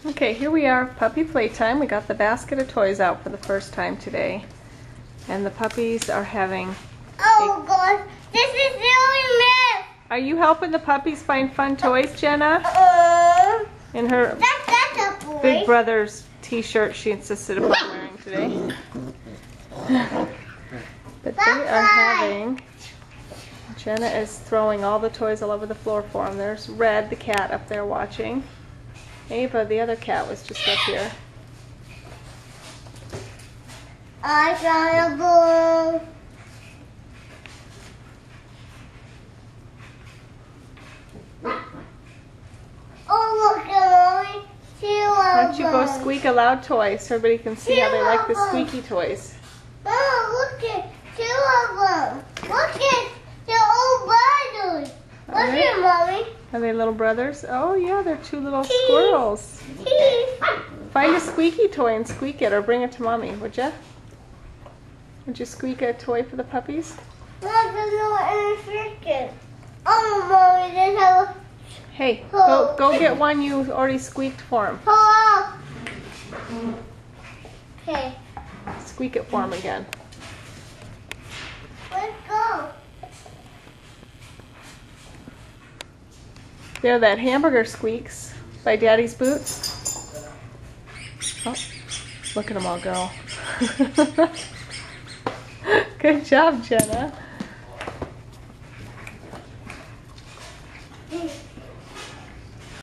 Okay, here we are, puppy playtime. We got the basket of toys out for the first time today. And the puppies are having... Oh God, this is really mess. Are you helping the puppies find fun toys, Jenna? In her That's a boy. Big Brother's t-shirt she insisted upon wearing today. But they are having... Jenna is throwing all the toys all over the floor for them. There's Red, the cat, up there watching. Ava, the other cat, was just up here. I got a ball. Oh, look at Mommy. Why don't you go squeak a loud toy so everybody can see how they like the squeaky toys. Oh, look at 2 of them. Look at the old brothers. Look at Mommy. Are they little brothers? Oh yeah, they're 2 little squirrels. Find a squeaky toy and squeak it, or bring it to Mommy, would ya? Would you squeak a toy for the puppies? No, there's no any freaking. Oh, Mommy, there's a... Hey, go get one you already squeaked for him. Hello. Okay. Squeak it for him again. Let's go. There, that hamburger squeaks by Daddy's Boots. Oh, look at them all go. Good job, Jenna.